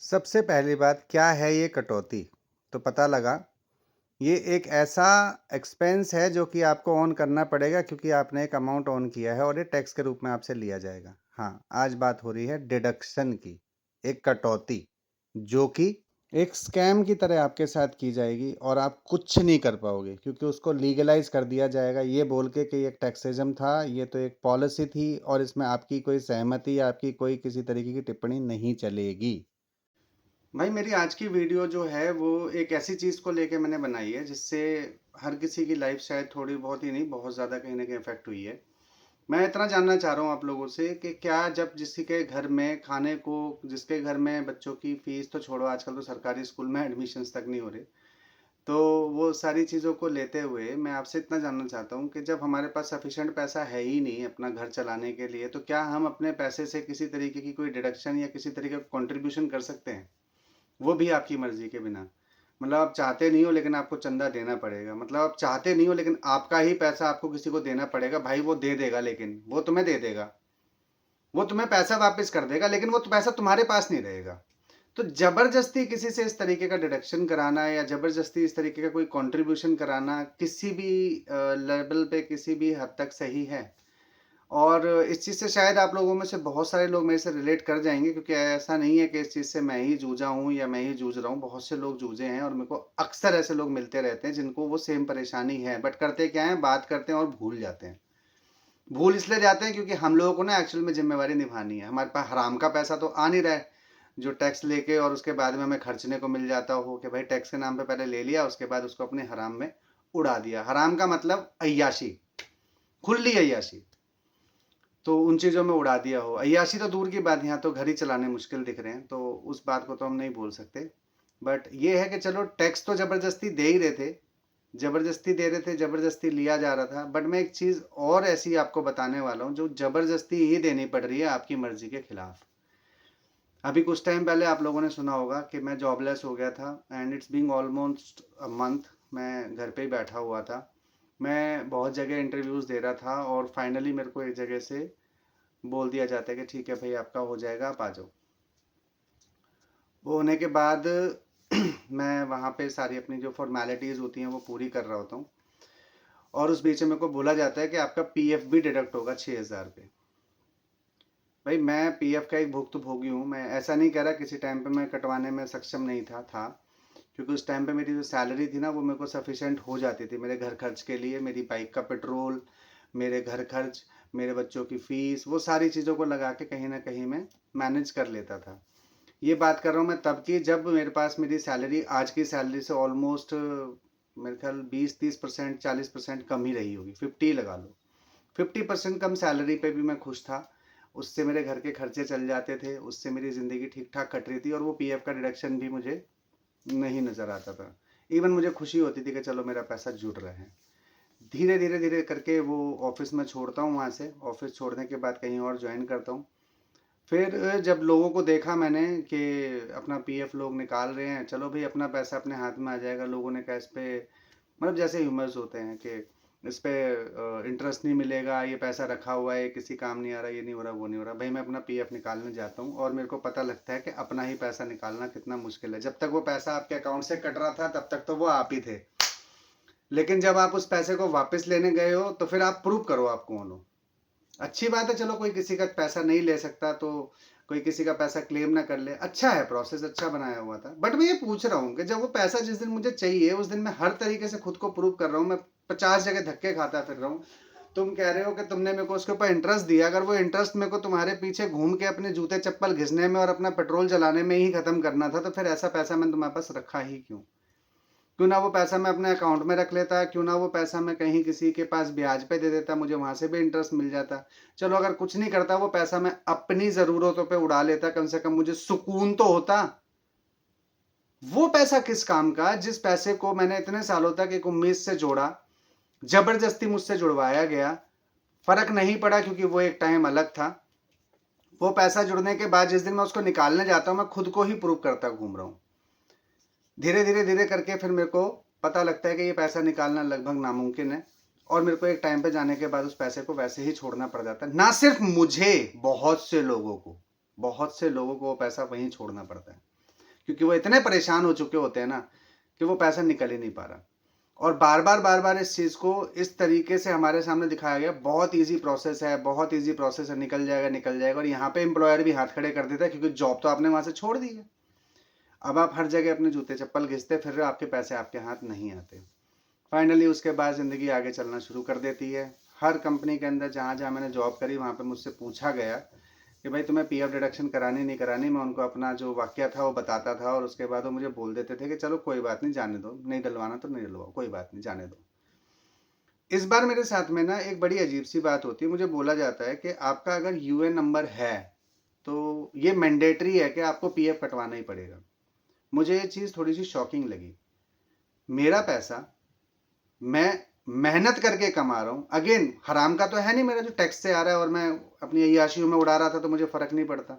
सबसे पहली बात क्या है ये कटौती? तो पता लगा ये एक ऐसा एक्सपेंस है जो कि आपको ऑन करना पड़ेगा क्योंकि आपने एक अमाउंट ऑन किया है और ये टैक्स के रूप में आपसे लिया जाएगा। हाँ, आज बात हो रही है डिडक्शन की, एक कटौती जो कि एक स्कैम की तरह आपके साथ की जाएगी और आप कुछ नहीं कर पाओगे क्योंकि उसको लीगलाइज़ कर दिया जाएगा ये बोल के कि ये एक टैक्सेज़म था, ये तो एक पॉलिसी थी और इसमें आपकी कोई सहमति या आपकी कोई किसी तरीके की टिप्पणी नहीं चलेगी। भाई मेरी आज की वीडियो जो है वो एक ऐसी चीज़ को लेके मैंने बनाई है जिससे हर किसी की लाइफ शायद थोड़ी बहुत ही नहीं बहुत ज़्यादा कहीं ना कहीं इफेक्ट हुई है। मैं इतना जानना चाह रहा हूँ आप लोगों से कि क्या जब किसी के घर में खाने को जिसके घर में बच्चों की फीस तो छोड़ो, आजकल तो सरकारी स्कूल में एडमिशन्स तक नहीं हो रहे, तो वो सारी चीज़ों को लेते हुए मैं आपसे इतना जानना चाहता हूँ कि जब हमारे पास सफिशेंट पैसा है ही नहीं अपना घर चलाने के लिए, तो क्या हम अपने पैसे से किसी तरीके की कोई डिडक्शन या किसी तरीके का कंट्रीब्यूशन कर सकते हैं? वो भी आपकी मर्जी के बिना। मतलब आप चाहते नहीं हो लेकिन आपको चंदा देना पड़ेगा। मतलब आप चाहते नहीं हो लेकिन आपका ही पैसा आपको किसी को देना पड़ेगा। भाई वो दे देगा, लेकिन वो तुम्हें दे देगा, वो तुम्हें पैसा वापस कर देगा, लेकिन वो पैसा तुम्हारे पास नहीं रहेगा। तो जबरदस्ती किसी से इस तरीके का डिडक्शन कराना या जबरदस्ती इस तरीके का कोई कंट्रीब्यूशन कराना किसी भी लेवल पे किसी भी हद तक सही है। और इस चीज़ से शायद आप लोगों में से बहुत सारे लोग मेरे से रिलेट कर जाएँगे, क्योंकि ऐसा नहीं है कि इस चीज़ से मैं ही जूझा हूँ या मैं ही जूझ रहा हूँ। बहुत से लोग जूझे हैं और मेरे को अक्सर ऐसे लोग मिलते रहते हैं जिनको वो सेम परेशानी है। बट करते क्या हैं, बात करते हैं और भूल जाते हैं। भूल इसलिए जाते हैं क्योंकि हम लोगों को ना एक्चुअल में ज़िम्मेवारी निभानी है। हमारे पास हराम का पैसा तो आ नहीं रहा है, जो टैक्स लेके और उसके बाद में हमें खर्चने को मिल जाता हो कि भाई टैक्स के नाम पे पहले ले लिया, उसके बाद उसको अपने हराम में उड़ा दिया। हराम का मतलब अय्याशी, खुली अय्याशी। तो उन चीज़ों में उड़ा दिया हो। अय्याशी तो दूर की बात, यहाँ तो घर ही चलाने मुश्किल दिख रहे हैं, तो उस बात को तो हम नहीं बोल सकते। बट ये है कि चलो टैक्स तो ज़बरदस्ती दे ही रहे थे, ज़बरदस्ती दे रहे थे, ज़बरदस्ती लिया जा रहा था। बट मैं एक चीज़ और ऐसी आपको बताने वाला हूँ जो ज़बरदस्ती ही देनी पड़ रही है आपकी मर्ज़ी के खिलाफ। अभी कुछ टाइम पहले आप लोगों ने सुना होगा कि मैं जॉबलेस हो गया था and it's being almost a month. मैं घर पे ही बैठा हुआ था। मैं बहुत जगह इंटरव्यूज़ दे रहा था और फाइनली मेरे को एक जगह से बोल दिया जाता है कि ठीक है भाई आपका हो जाएगा, आप आ जाओ। वो होने के बाद मैं वहाँ पे सारी अपनी जो फॉर्मेलिटीज़ होती हैं वो पूरी कर रहा होता हूँ और उस बीच में मेरे को बोला जाता है कि आपका पीएफ भी डिडक्ट होगा 6,000 रुपये। भाई मैं पीएफ का एक भुक्तभोगी हूँ। मैं ऐसा नहीं कह रहा किसी टाइम पे मैं कटवाने में सक्षम नहीं था, क्योंकि उस टाइम पे मेरी जो सैलरी थी ना वो मेरे को सफिशेंट हो जाती थी मेरे घर खर्च के लिए, मेरी बाइक का पेट्रोल, मेरे घर खर्च, मेरे बच्चों की फ़ीस, वो सारी चीज़ों को लगा के कहीं न कहीं मैं मैनेज कर लेता था। ये बात कर रहा हूँ मैं तब की जब मेरे पास मेरी सैलरी आज की सैलरी से ऑलमोस्ट मेरे ख्याल 20-30% 40% कम ही रही होगी, 50 लगा लो। 50% कम सैलरी पे भी मैं खुश था। उससे मेरे घर के खर्चे चल जाते थे, उससे मेरी ज़िंदगी ठीक-ठाक कट रही थी और वो पीएफ का डिडक्शन भी मुझे नहीं नज़र आता था। इवन मुझे खुशी होती थी कि चलो मेरा पैसा जुड़ रहा है। धीरे-धीरे करके वो ऑफ़िस मैं छोड़ता हूँ वहाँ से, ऑफ़िस छोड़ने के बाद कहीं और जॉइन करता हूँ। फिर जब लोगों को देखा मैंने कि अपना पीएफ लोग निकाल रहे हैं, चलो भई अपना पैसा अपने हाथ में आ जाएगा। लोगों ने कहा इस पे मतलब जैसे ह्यूमर्स होते हैं कि इस पे इंटरेस्ट नहीं मिलेगा, ये पैसा रखा हुआ है, किसी काम नहीं आ रहा, ये नहीं हो रहा, वो नहीं हो रहा। भाई मैं अपना पीएफ निकालने जाता हूँ और मेरे को पता लगता है कि अपना ही पैसा निकालना कितना मुश्किल है। जब तक वो पैसा आपके अकाउंट से कट रहा था तब तक तो वो आप ही थे। लेकिन जब आप उस पैसे को वापस लेने गए हो तो फिर आप प्रूव करो आप कौन हो। अच्छी बात है, चलो कोई किसी का पैसा नहीं ले सकता तो कोई किसी का पैसा क्लेम ना कर ले, अच्छा है, प्रोसेस अच्छा बनाया हुआ था। बट मैं ये पूछ रहा हूँ कि जब वो पैसा जिस दिन मुझे चाहिए उस दिन मैं हर तरीके से खुद को प्रूव कर रहा हूँ, मैं 50 जगह धक्के खाता फिर रहा हूँ। तुम कह रहे हो कि तुमने मेरे को उसके ऊपर इंटरेस्ट दिया, अगर वो इंटरेस्ट मेरे को तुम्हारे पीछे घूम के अपने जूते चप्पल घिसने में और अपना पेट्रोल जलाने में ही खत्म करना था, तो फिर ऐसा पैसा मैंने तुम्हारे पास रखा ही क्यों? क्यों ना वो पैसा मैं अपने अकाउंट में रख लेता, क्यों ना वो पैसा मैं कहीं किसी के पास ब्याज पे दे देता, मुझे वहां से भी इंटरेस्ट मिल जाता। चलो अगर कुछ नहीं करता, वो पैसा मैं अपनी जरूरतों पे उड़ा लेता, कम से कम मुझे सुकून तो होता। वो पैसा किस काम का जिस पैसे को मैंने इतने सालों तक एक उम्मीद से जोड़ा, जबरदस्ती मुझसे जुड़वाया गया, फर्क नहीं पड़ा क्योंकि वो एक टाइम अलग था। वो पैसा जुड़ने के बाद जिस दिन मैं उसको निकालने जाता हूं मैं खुद को ही प्रूव करता घूम रहा हूं। धीरे करके फिर मेरे को पता लगता है कि ये पैसा निकालना लगभग नामुमकिन है और मेरे को एक टाइम पे जाने के बाद उस पैसे को वैसे ही छोड़ना पड़ जाता है। ना सिर्फ मुझे, बहुत से लोगों को वो पैसा वहीं छोड़ना पड़ता है। क्योंकि वो इतने परेशान हो चुके होते हैं ना कि वो पैसा निकल ही नहीं पा रहा। और बार-बार इस चीज़ को इस तरीके से हमारे सामने दिखाया गया, बहुत ईज़ी प्रोसेस है, बहुत ईज़ी प्रोसेस है, निकल जाएगा, और यहाँ पे एम्प्लॉयर भी हाथ खड़े कर देता है क्योंकि जॉब तो आपने वहाँ से छोड़ दी है। अब आप हर जगह अपने जूते-चप्पल घिसते फिर रहे हो, आपके पैसे आपके हाथ नहीं आते। फाइनली उसके बाद ज़िंदगी आगे चलना शुरू कर देती है। हर कंपनी के अंदर जहाँ-जहाँ मैंने जॉब करी वहाँ पे मुझसे पूछा गया कि भाई तुम्हें पीएफ डिडक्शन करानी नहीं करानी। मैं उनको अपना जो वाक़या था वो बताता था और उसके बाद वो मुझे बोल देते थे कि चलो कोई बात नहीं, जाने दो, नहीं डलवाना तो नहीं डलवाओ, कोई बात नहीं, जाने दो। इस बार मेरे साथ में ना एक बड़ी अजीब-सी बात होती है। मुझे बोला जाता है कि आपका अगर यूएन नंबर है, तो ये मैंडेटरी है कि आपको पीएफ कटवाना ही पड़ेगा। मुझे ये चीज़ थोड़ी-सी शॉकिंग लगी। मेरा पैसा मैं मेहनत करके कमा रहा हूँ। अगेन हराम का तो है नहीं मेरा, जो टैक्स से आ रहा है और मैं अपनी अय्याशियों में उड़ा रहा था तो मुझे फ़र्क नहीं पड़ता।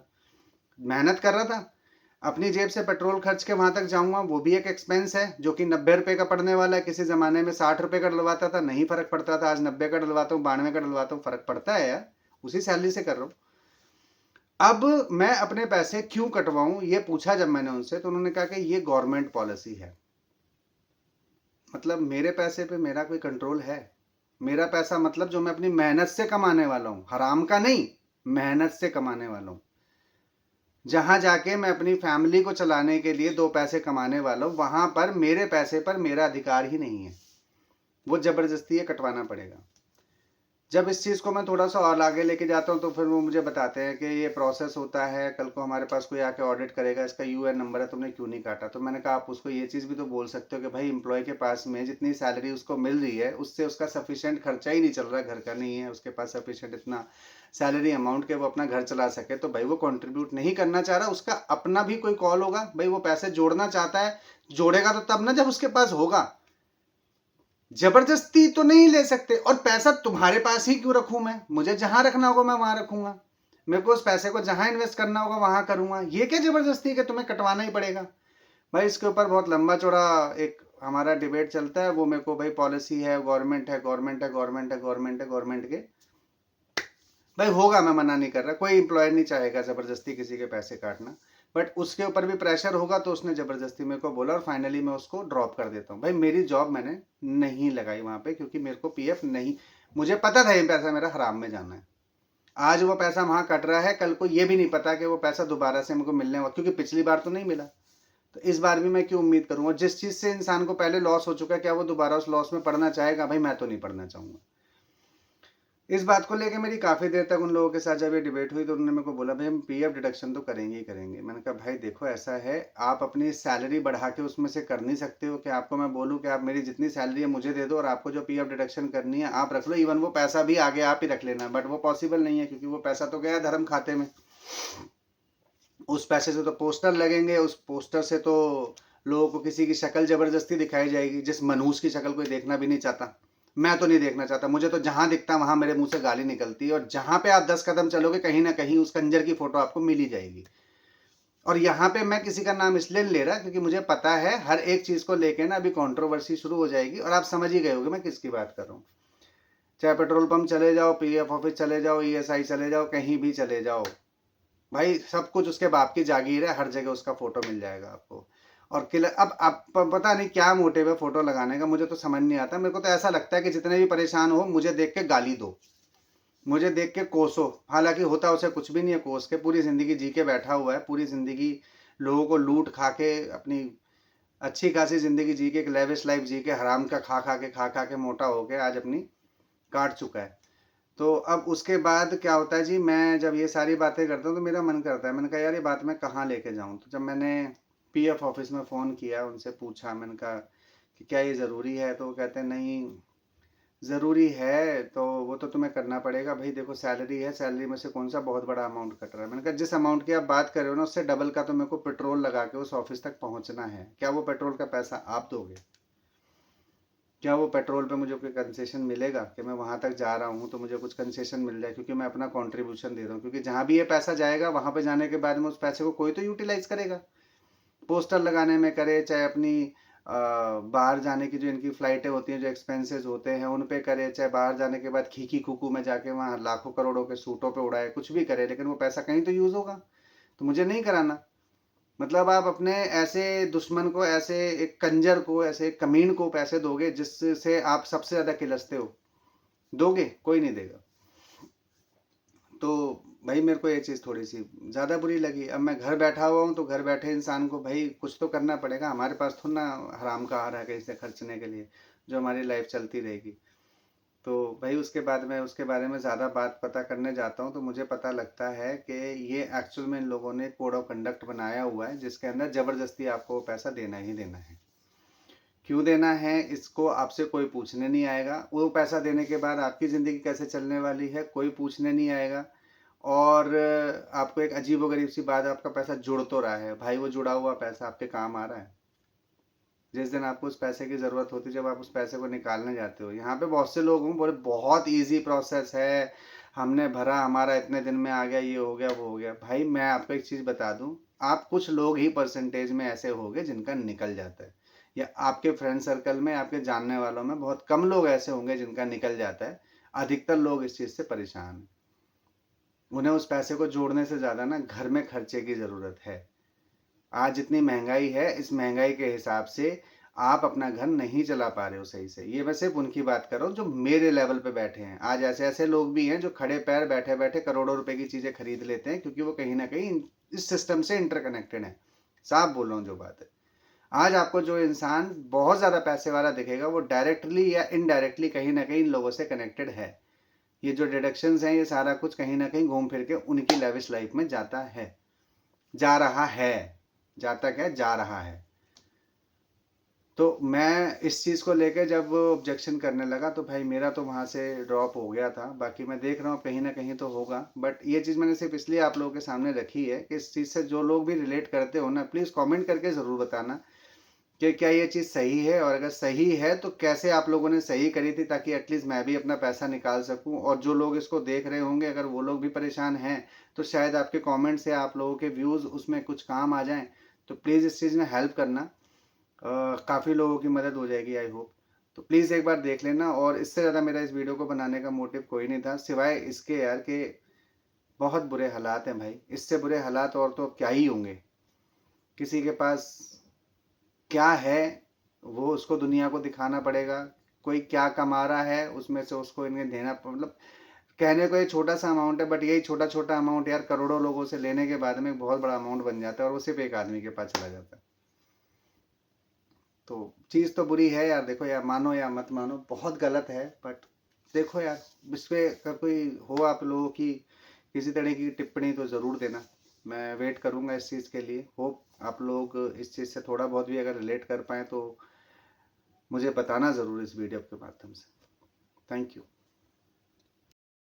मेहनत कर रहा था, अपनी जेब से पेट्रोल खर्च के वहाँ तक जाऊँगा, वो भी एक एक्सपेंस है जो कि 90 रुपए का पड़ने वाला है। किसी ज़माने में 60 रुपए का डलवाता था, नहीं फ़र्क पड़ता था। आज 90 का डलवाता हूँ, 92 का डलवाता हूँ, फ़र्क पड़ता है यार, उसी सैलरी से कर रहा हूँ। अब मैं अपने पैसे क्यों कटवाऊँ, ये पूछा जब मैंने उनसे, तो उन्होंने कहा कि ये गवर्नमेंट पॉलिसी है। मतलब मेरे पैसे पे मेरा कोई कंट्रोल है? मेरा पैसा मतलब जो मैं अपनी मेहनत से कमाने वाला हूँ, हराम का नहीं, मेहनत से कमाने वाला हूँ। जहाँ जाके मैं अपनी फैमिली को चलाने के लिए 2 पैसे कमाने वाला हूँ, वहाँ पर मेरे पैसे पर मेरा अधिकार ही नहीं है। वो ज़बरदस्ती ये कटवाना पड़ेगा। जब इस चीज़ को मैं थोड़ा-सा और आगे लेके जाता हूँ तो फिर वो मुझे बताते हैं कि ये प्रोसेस होता है, कल को हमारे पास कोई आके ऑडिट करेगा, इसका यूएन नंबर है, तुमने क्यों नहीं काटा? तो मैंने कहा आप उसको ये चीज़ भी तो बोल सकते हो कि भाई एम्प्लॉयी के पास में जितनी सैलरी उसको मिल रही है, उससे उसका सफिशिएंट खर्चा ही नहीं चल रहा है, घर का नहीं है उसके पास सफिशिएंट इतना सैलरी अमाउंट के वो अपना घर चला सके, तो भाई वो कंट्रीब्यूट नहीं करना चाह रहा, उसका अपना भी कोई कॉल होगा, भाई वो पैसे जोड़ना चाहता है, जोड़ेगा तो तब ना जब उसके पास होगा। जबरदस्ती तो नहीं ले सकते, और पैसा तुम्हारे पास ही क्यों रखूं मैं? मुझे जहां रखना होगा मैं वहां रखूंगा। मेरे को उस पैसे को जहां इन्वेस्ट करना होगा वहां करूंगा। ये क्या जबरदस्ती है कि तुम्हें कटवाना ही पड़ेगा? भाई इसके ऊपर बहुत लंबा चौड़ा एक हमारा डिबेट चलता है। वो मेरे को भाई पॉलिसी है, गवर्नमेंट है, गवर्नमेंट है, गवर्नमेंट है, गवर्नमेंट है, गवर्नमेंट के भाई होगा, मैं मना नहीं कर रहा, कोई एम्प्लॉयर नहीं चाहेगा जबरदस्ती किसी के पैसे काटना, बट उसके ऊपर भी प्रेशर होगा तो उसने जबरदस्ती मेरे को बोला और फाइनली मैं उसको ड्रॉप कर देता हूँ। भाई मेरी जॉब मैंने नहीं लगाई वहां पे क्योंकि मेरे को पीएफ नहीं, मुझे पता था ये पैसा मेरा हराम में जाना है। आज वो पैसा वहां कट रहा है, कल को ये भी नहीं पता कि वो पैसा दोबारा से मेरे को मिलने वाला, क्योंकि पिछली बार तो नहीं मिला, तो इस बार भी मैं क्यों उम्मीद करूंगा? जिस चीज से इंसान को पहले लॉस हो चुका है, क्या वो दोबारा उस लॉस में पड़ना चाहेगा? भाई मैं तो नहीं पड़ना चाहूंगा। इस बात को लेके मेरी काफ़ी देर तक उन लोगों के साथ जब ये डिबेट हुई तो उन्होंने मेरे को बोला भाई हम पीएफ डिडक्शन तो करेंगे ही करेंगे। मैंने कहा भाई देखो ऐसा है, आप अपनी सैलरी बढ़ा के उसमें से कर नहीं सकते हो कि आपको मैं बोलूँ कि आप मेरी जितनी सैलरी है मुझे दे दो और आपको जो पीएफ डिडक्शन करनी है आप रख लो, इवन वो पैसा भी आगे आप ही रख लेना, बट वो पॉसिबल नहीं है क्योंकि वो पैसा तो गया धर्म खाते में। उस पैसे से तो पोस्टर लगेंगे, उस पोस्टर से तो लोगों को किसी की शक्ल जबरदस्ती दिखाई जाएगी, जिस मनहूस की शक्ल कोई देखना भी नहीं चाहता। मैं तो नहीं देखना चाहता, मुझे तो जहां दिखता वहां मेरे मुंह से गाली निकलती है, और जहां पे आप 10 कदम चलोगे कहीं ना कहीं उस कंजर की फोटो आपको मिल ही जाएगी। और यहाँ पे मैं किसी का नाम इसलिए ले रहा क्योंकि मुझे पता है हर एक चीज को लेके ना अभी कंट्रोवर्सी शुरू हो जाएगी, और आप समझ ही गए होगे मैं किसकी बात कर रहा हूँ। चाहे पेट्रोल पंप चले जाओ, पीएफ ऑफिस चले जाओ, ईएसआई चले जाओ, कहीं भी चले जाओ, भाई सब कुछ उसके बाप की जागीर है, हर जगह उसका फोटो मिल जाएगा आपको। और किला अब आप पता नहीं क्या मोटिव है फोटो लगाने का, मुझे तो समझ नहीं आता। मेरे को तो ऐसा लगता है कि जितने भी परेशान हो मुझे देख के गाली दो, मुझे देख के कोसो, हालांकि होता उसे कुछ भी नहीं है कोस के, पूरी जिंदगी जी के बैठा हुआ है, पूरी जिंदगी लोगों को लूट खा के अपनी अच्छी खासी जिंदगी जी के, एक लेविश लाइफ जी के, हराम का खा खा के मोटा होके आज अपनी काट चुका है। तो अब उसके बाद क्या होता है जी, मैं जब ये सारी बातें करता हूँ तो मेरा मन करता है, मैंने कहा यार ये बात मैं कहाँ लेके जाऊँ। तो जब मैंने पीएफ ऑफिस में फ़ोन किया, उनसे पूछा, मैंने कहा कि क्या ये ज़रूरी है? तो वो कहते हैं नहीं, ज़रूरी है तो वो तो तुम्हें करना पड़ेगा। भाई देखो सैलरी है, सैलरी में से कौन सा बहुत बड़ा अमाउंट कट रहा है? मैंने कहा जिस अमाउंट की आप बात कर रहे हो ना उससे डबल का तो मेरे को पेट्रोल लगा के उस ऑफिस तक पहुँचना है। क्या वो पेट्रोल का पैसा आप दोगे? क्या वो पेट्रोल पे मुझे कोई कंसेशन मिलेगा कि मैं वहाँ तक जा रहा हूँ तो मुझे कुछ कंसेशन मिल जाए, क्योंकि मैं अपना कंट्रीब्यूशन दे रहा हूँ? क्योंकि जहाँ भी ये पैसा जाएगा वहाँ पे जाने के बाद में उस पैसे को कोई तो यूटिलाइज करेगा, पोस्टर लगाने में करे, चाहे अपनी बाहर जाने की जो इनकी फ्लाइटें होती हैं, जो एक्सपेंसेस होते हैं उन पे करे, चाहे बाहर जाने के बाद खीखी खूकू में जाके वहाँ लाखों करोड़ों के सूटों पे उड़ाए, कुछ भी करे, लेकिन वो पैसा कहीं तो यूज़ होगा। तो मुझे नहीं कराना। मतलब आप अपने ऐसे दुश्मन को, ऐसे एक कंजर को, ऐसे एक कमीन को पैसे दोगे जिससे आप सबसे ज़्यादा किलसते हो? दोगे? कोई नहीं देगा। तो भाई मेरे को ये चीज़ थोड़ी-सी ज़्यादा बुरी लगी। अब मैं घर बैठा हुआ हूँ, तो घर बैठे इंसान को भाई कुछ तो करना पड़ेगा। हमारे पास थोड़ी ना हराम का आहार है कहीं से खर्चने के लिए, जो हमारी लाइफ चलती रहेगी। तो भाई उसके बाद मैं उसके बारे में ज़्यादा बात पता करने जाता हूँ, तो मुझे पता लगता है कि ये एक्चुअल में इन लोगों ने कोड ऑफ कंडक्ट बनाया हुआ है, जिसके अंदर ज़बरदस्ती आपको वो पैसा देना ही देना है। क्यों देना है इसको आपसे कोई पूछने नहीं आएगा। वो पैसा देने के बाद आपकी ज़िंदगी कैसे चलने वाली है कोई पूछने नहीं आएगा। और आपको एक अजीबो-गरीब सी बात, आपका पैसा जुड़ तो रहा है, भाई वो जुड़ा हुआ पैसा आपके काम आ रहा है? जिस दिन आपको उस पैसे की ज़रूरत होती है, जब आप उस पैसे को निकालने जाते हो, यहाँ पे बहुत से लोग हों बोले बहुत ईज़ी प्रोसेस है, हमने भरा हमारा इतने दिन में आ गया, ये हो गया, वो हो गया। भाई मैं आपको एक चीज़ बता दूँ, आप कुछ लोग ही परसेंटेज में ऐसे होंगे जिनका निकल जाता है, या आपके फ्रेंड सर्कल में, आपके जानने वालों में बहुत कम लोग ऐसे होंगे जिनका निकल जाता है। अधिकतर लोग इस चीज़ से परेशान हैं। उन्हें उस पैसे को जोड़ने से ज़्यादा ना घर में खर्चे की ज़रूरत है। आज जितनी महँगाई है, इस महँगाई के हिसाब से आप अपना घर नहीं चला पा रहे हो सही से। ये मैं सिर्फ़ उनकी बात कर रहा हूँ जो मेरे लेवल पे बैठे हैं। आज ऐसे-ऐसे लोग भी हैं जो खड़े पैर बैठे-बैठे करोड़ों रुपए की चीज़ें खरीद लेते हैं, क्योंकि वो कहीं न कहीं इस सिस्टम से इंटरकनेक्टेड हैं। साफ बोल रहा हूँ जो बात है। आज आपको जो इंसान बहुत ज़्यादा पैसे वाला दिखेगा, वो डायरेक्टली या इनडायरेक्टली कहीं न कहीं इन लोगों से कनेक्टेड है। ये जो डिडक्शंस हैं, ये सारा कुछ कहीं न कहीं घूम फिर के उनकी लेविश लाइफ़ में जाता है। जा रहा है। जाता क्या है? जा रहा है। तो मैं इस चीज़ को लेके जब ऑब्जेक्शन करने लगा, तो भाई मेरा तो वहाँ से ड्रॉप हो गया था। बाकी मैं देख रहा हूँ कहीं न कहीं तो होगा, बट ये चीज़ मैंने सिर्फ़ इसलिए आप लोगों के सामने रखी है कि इस चीज़ से जो लोग भी रिलेट करते हो ना, प्लीज़ कमेंट करके ज़रूर बताना कि क्या ये चीज़ सही है, और अगर सही है तो कैसे आप लोगों ने सही करी थी, ताकि एटलीस्ट मैं भी अपना पैसा निकाल सकूँ। और जो लोग इसको देख रहे होंगे, अगर वो लोग भी परेशान हैं, तो शायद आपके कमेंट से आप लोगों के व्यूज़ उसमें कुछ काम आ जाएँ। तो प्लीज़ इस चीज़ में हेल्प करना। काफ़ी लोगों की मदद हो जाएगी आई होप। तो प्लीज़ एक बार देख लेना। और इससे ज़्यादा मेरा इस वीडियो को बनाने का मोटिव कोई नहीं था, सिवाय इसके यार कि बहुत बुरे हालात हैं भाई। इससे बुरे हालात और तो क्या ही होंगे। किसी के पास क्या है, वो उसको दुनिया को दिखाना पड़ेगा। कोई क्या कमा रहा है, उसमें से उसको इन्हें देना मतलब कहने को ये छोटा सा अमाउंट है, बट यही छोटा-छोटा अमाउंट यार करोड़ों लोगों से लेने के बाद में एक बहुत बड़ा अमाउंट बन जाता है, और वो सिर्फ़ एक आदमी के पास चला जाता है। तो चीज़ तो बुरी है यार। देखो यार, मानो या मत मानो, बहुत गलत है, बट देखो यार, इस पे अगर कोई हो आप लोगों की किसी तरह की टिप्पणी, तो ज़रूर देना। मैं वेट करूँगा इस चीज़ के लिए। होप आप लोग इस चीज़ से थोड़ा बहुत भी अगर रिलेट कर पाएँ, तो मुझे बताना ज़रूर इस वीडियो के माध्यम से। Thank you.